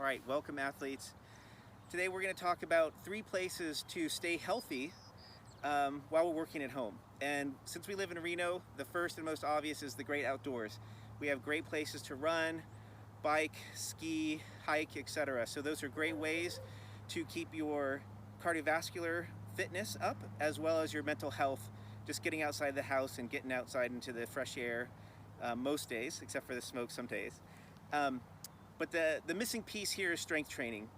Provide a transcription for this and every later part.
right, welcome athletes. Today we're going to talk about 3 places to stay healthy while we're working at home. And since we live in Reno, the first and most obvious is the great outdoors. We have great places to run, bike, ski, hike, etc. So those are great ways to keep your cardiovascular fitness up as well as your mental health, just getting outside the house and getting outside into the fresh air most days, except for the smoke some days. But the missing piece here is strength training.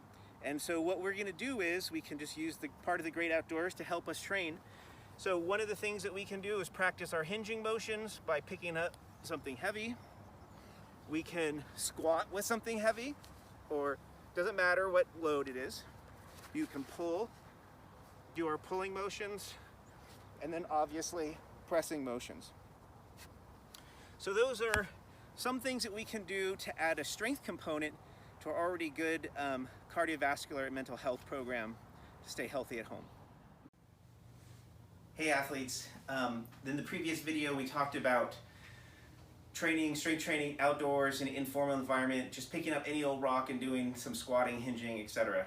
And so what we're going to do is we can just use the part of the great outdoors to help us train. So one of the things that we can do is practice our hinging motions by picking up something heavy. We can squat with something heavy, or doesn't matter what load it is. You can pull, do our pulling motions, and then obviously pressing motions. So those are some things that we can do to add a strength component to our already good cardiovascular and mental health program to stay healthy at home. Hey athletes, in the previous video we talked about strength training outdoors in an informal environment, just picking up any old rock and doing some squatting, hinging, etc.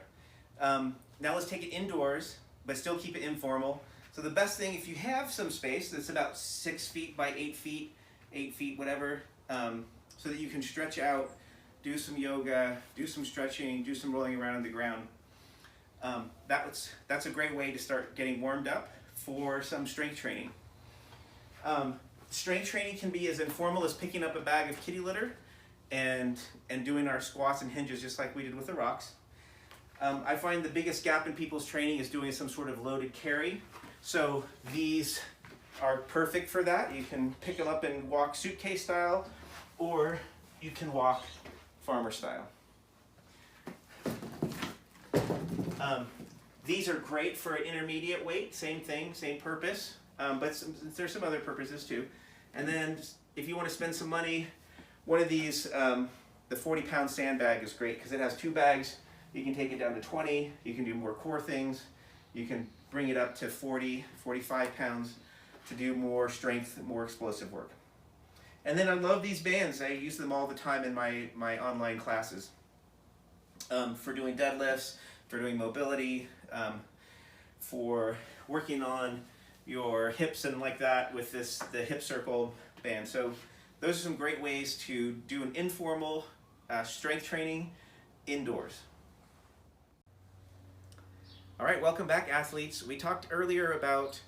Now let's take it indoors, but still keep it informal. So the best thing, if you have some space that's about 6 feet by 8 feet, 8 feet, whatever, so that you can stretch out, do some yoga, do some stretching, do some rolling around on the ground. That's a great way to start getting warmed up for some strength training. Strength training can be as informal as picking up a bag of kitty litter and doing our squats and hinges just like we did with the rocks. I find the biggest gap in people's training is doing some sort of loaded carry. So these are perfect for that. You can pick them up and walk suitcase style, or you can walk farmer style. These are great for an intermediate weight, same thing, same purpose, but there's some other purposes too. And then if you want to spend some money, one of these, the 40-pound sandbag is great because it has 2 bags. You can take it down to 20, you can do more core things, you can bring it up to 40, 45 pounds to do more strength, more explosive work. And then I love these bands. I use them all the time in my online classes for doing deadlifts, for doing mobility, for working on your hips and like that with the hip circle band. So those are some great ways to do an informal strength training indoors. All right, welcome back athletes. We talked earlier about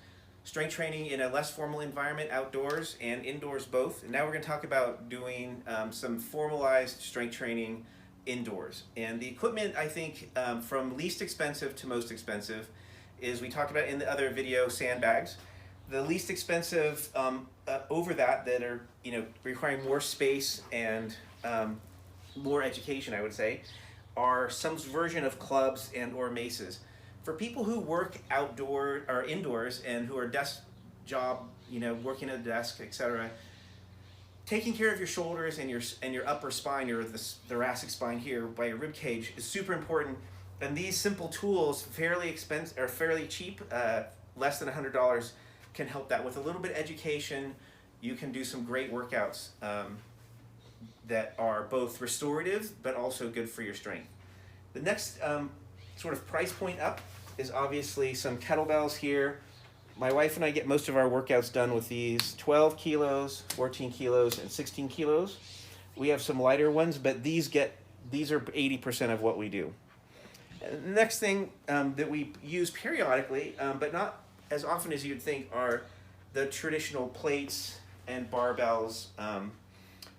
strength training in a less formal environment, outdoors and indoors both. And now we're going to talk about doing some formalized strength training indoors. And the equipment, I think, from least expensive to most expensive is, we talked about in the other video, sandbags. The least expensive over that are requiring more space and more education, I would say, are some version of clubs and or maces. For people who work outdoor or indoors and who are desk job, working at a desk, etc., taking care of your shoulders and your upper spine, or the thoracic spine here by your rib cage, is super important. And these simple tools, fairly expensive or fairly cheap, less than $100, can help that. With a little bit of education, you can do some great workouts that are both restorative but also good for your strength. The next sort of price point up is obviously some kettlebells here. My wife and I get most of our workouts done with these 12 kilos, 14 kilos, and 16 kilos. We have some lighter ones, but these are 80% of what we do. And the next thing that we use periodically, but not as often as you'd think, are the traditional plates and barbells.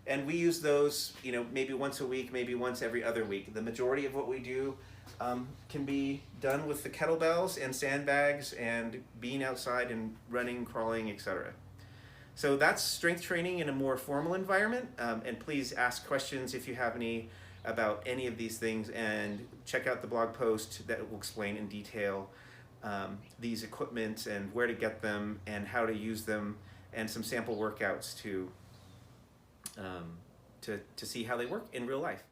And we use those, maybe once a week, maybe once every other week. The majority of what we do can be done with the kettlebells and sandbags and being outside and running, crawling, etc. So that's strength training in a more formal environment. And please ask questions if you have any about any of these things, and check out the blog post that will explain in detail these equipment and where to get them and how to use them, and some sample workouts to see how they work in real life.